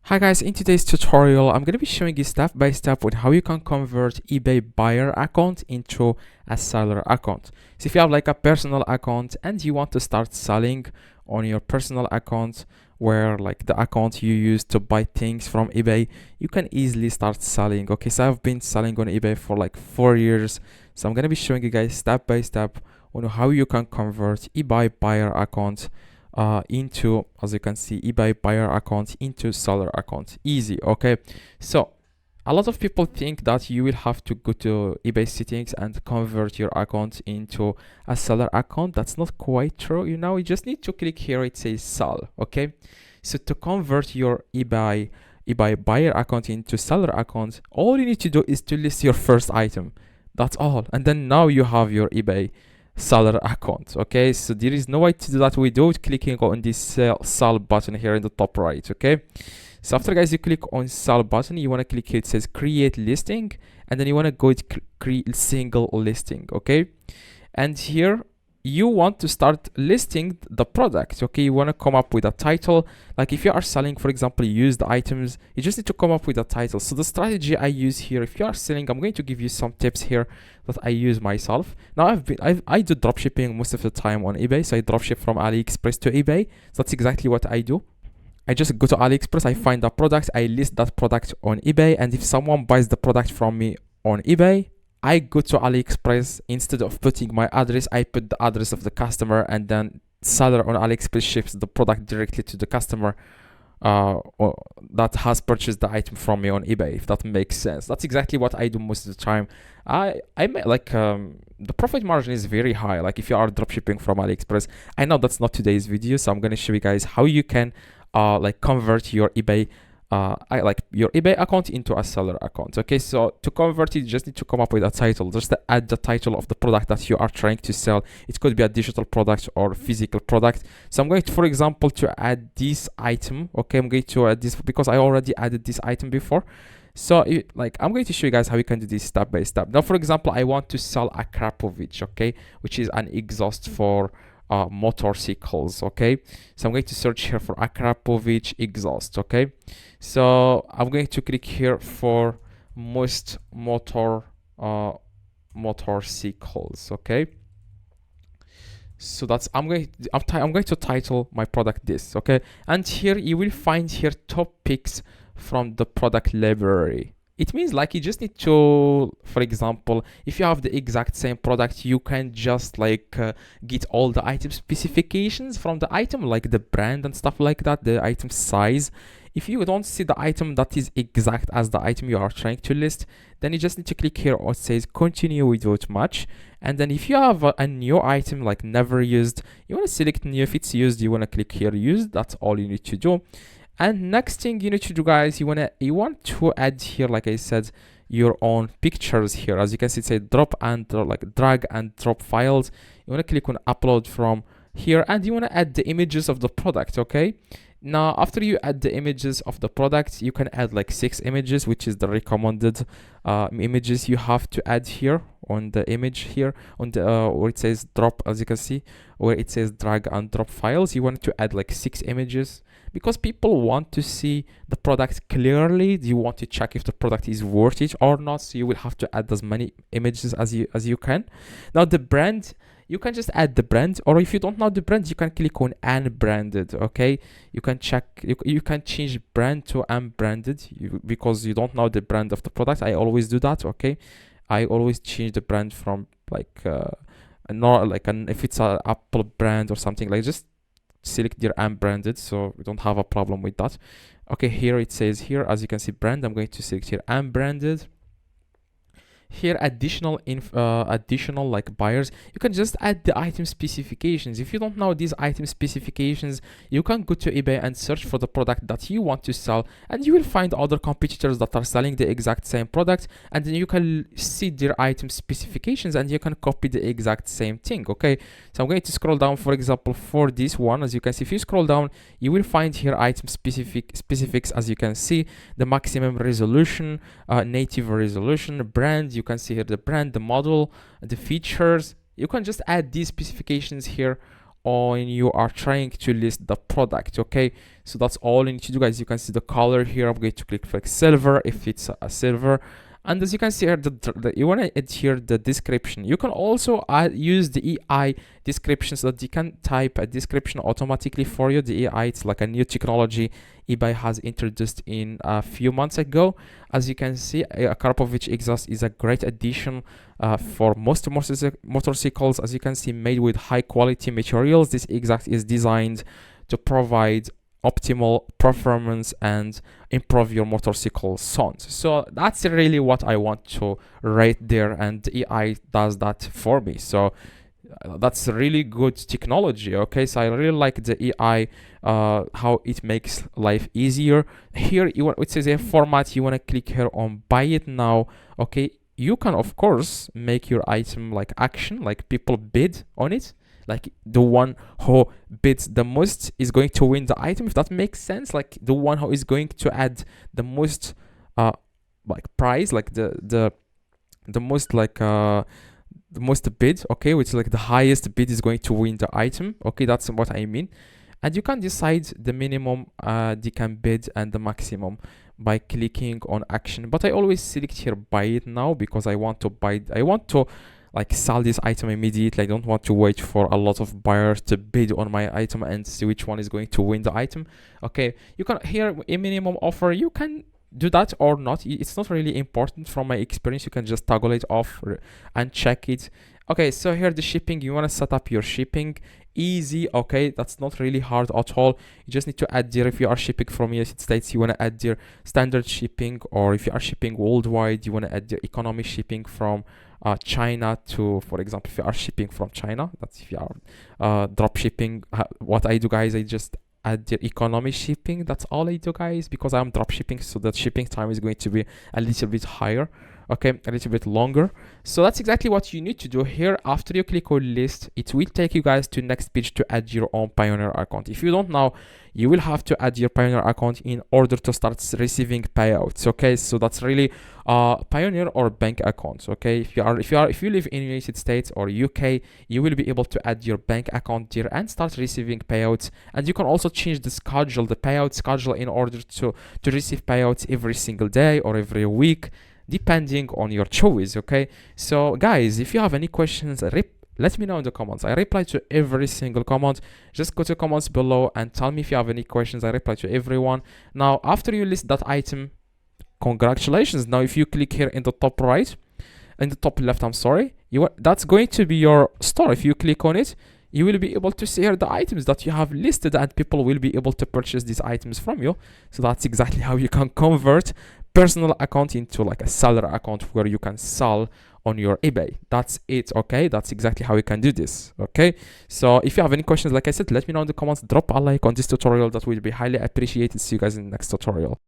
Hi guys, in today's tutorial, I'm going to be showing you step by step with how you can convert eBay buyer account into a seller account. So if you have like a personal account and you want to start selling on your personal account, where like the account you use to buy things from eBay, you can easily start selling. Okay, so I've been selling on eBay for like 4 years. So I'm going to be showing you guys step by step on how you can convert eBay buyer account into, as you can see, eBay buyer account into seller account. Easy. Okay, so a lot of people think that you will have to go to eBay settings and convert your account into a seller account. That's not quite true. You just need to click here, it says sell. Okay, so to convert your eBay buyer account into seller account, all you need to do is to list your first item. That's all, and then now you have your eBay seller account. Okay, so there is no way to do that without clicking on this sell button here in the top right. Okay, so after guys you click on sell button, you want to click here, it says create listing, and then you want to go to create single listing. Okay, and here you want to start listing the product. Okay, you want to come up with a title. Like if you are selling, for example, used items, you just need to come up with a title. So the strategy I use here, if you are selling, I'm going to give you some tips here that I use myself. Now I do dropshipping most of the time on eBay, so I dropship from AliExpress to eBay. So that's exactly what I do. I just go to AliExpress, I find a product, I list that product on eBay, and if someone buys the product from me on eBay, I go to AliExpress. Instead of putting my address, I put the address of the customer, and then seller on AliExpress ships the product directly to the customer that has purchased the item from me on eBay, if that makes sense. That's exactly what I do most of the time. I like the profit margin is very high. Like if you are dropshipping from AliExpress, I know that's not today's video, so I'm going to show you guys how you can like convert your eBay your eBay account into a seller account. Okay, so to convert it, you just need to come up with a title. Just to add the title of the product that you are trying to sell. It could be a digital product or physical product. So I'm going to, for example, to add this item. Okay, I'm going to add this because I already added this item before. So I'm going to show you guys how you can do this step by step. Now, for example, I want to sell a Krapovich, okay, which is an exhaust for motorcycles. Okay, so I'm going to search here for Akrapovich exhaust. Okay, so I'm going to click here for most motorcycles. Okay, so that's I'm going to title my product this. Okay, and here you will find here top picks from the product library. It means like you just need to, for example, if you have the exact same product, you can just like get all the item specifications from the item, like the brand and stuff like that, the item size. If you don't see the item that is exact as the item you are trying to list, then you just need to click here where it says continue without match. And then if you have a new item like never used, you want to select new. If it's used, you want to click here used. That's all you need to do. And next thing you need to do, guys, you want to add here, like I said, your own pictures here. As you can see, it says drag and drop files. You want to click on upload from here, and you want to add the images of the product. Okay, now after you add the images of the product, you can add like 6 images, which is the recommended images you have to add here on the image here on the where it says drop. As you can see, where it says drag and drop files, you want to add like 6 images, because people want to see the product clearly. You want to check if the product is worth it or not, so you will have to add as many images as you can. Now the brand, you can just add the brand, or if you don't know the brand, you can click on unbranded. Okay, you can check, you can change brand to unbranded because you don't know the brand of the product. I always do that. Okay, I always change the brand from like not like if it's an Apple brand or something, like just select their unbranded, so we don't have a problem with that. Okay, here it says here, as you can see, brand. I'm going to select here unbranded. Here additional like buyers, you can just add the item specifications. If you don't know these item specifications, you can go to eBay and search for the product that you want to sell, and you will find other competitors that are selling the exact same product, and then you can see their item specifications and you can copy the exact same thing. Okay, so I'm going to scroll down, for example, for this one. As you can see, if you scroll down, you will find here item specifics. As you can see, the maximum resolution, native resolution, brand. You can see here the brand, the model, the features. You can just add these specifications here when you are trying to list the product. Okay, so that's all you need to do, guys. You can see the color here. I'm going to click like silver if it's a silver. And as you can see here, you want to add here the description. You can also use the AI description so that you can type a description automatically for you. The AI, it's like a new technology eBay has introduced in a few months ago. As you can see, a Karpovich exhaust is a great addition for most motorcycles. As you can see, made with high quality materials. This exhaust is designed to provide optimal performance and improve your motorcycle sounds. So that's really what I want to rate there, and the AI does that for me. So that's really good technology. Okay, so I really like the AI, how it makes life easier. Here it says a format, you want to click here on buy it now. Okay, you can of course make your item like action, like people bid on it, like the one who bids the most is going to win the item, if that makes sense. Like the one who is going to add the most like price, like the most like the most bid, okay, which is like the highest bid is going to win the item. Okay, that's what I mean. And you can decide the minimum they can bid and the maximum by clicking on action. But I always select here buy it now because I want to like sell this item immediately. I don't want to wait for a lot of buyers to bid on my item and see which one is going to win the item. Okay, you can here a minimum offer, you can do that or not. It's not really important from my experience. You can just toggle it off and check it. Okay, so here the shipping, you want to set up your shipping. Easy. Okay, that's not really hard at all. You just need to add there, if you are shipping from United States, you want to add their standard shipping, or if you are shipping worldwide, you want to add the economy shipping from China to, for example, if you are shipping from China, that's if you are drop shipping. What I do, guys, I just add the economy shipping. That's all I do, guys, because I'm drop shipping, so that shipping time is going to be a little bit higher. Okay, a little bit longer. So that's exactly what you need to do here. After you click on list, it will take you guys to next page to add your own Pioneer account. If you don't know, you will have to add your Pioneer account in order to start receiving payouts. Okay, so that's really Pioneer or bank accounts. Okay, if you live in United States or UK, you will be able to add your bank account there and start receiving payouts. And you can also change the payout schedule in order to receive payouts every single day or every week, depending on your choice. Okay, so guys, if you have any questions, let me know in the comments. I reply to every single comment. Just go to comments below and tell me if you have any questions. I reply to everyone. Now after you list that item, congratulations. Now if you click here in the top right, in the top left, I'm sorry, that's going to be your store. If you click on it, you will be able to see here the items that you have listed, and people will be able to purchase these items from you. So that's exactly how you can convert personal account into like a seller account where you can sell on your eBay. That's it. Okay, that's exactly how you can do this. Okay, so if you have any questions, like I said, let me know in the comments. Drop a like on this tutorial, that will be highly appreciated. See you guys in the next tutorial.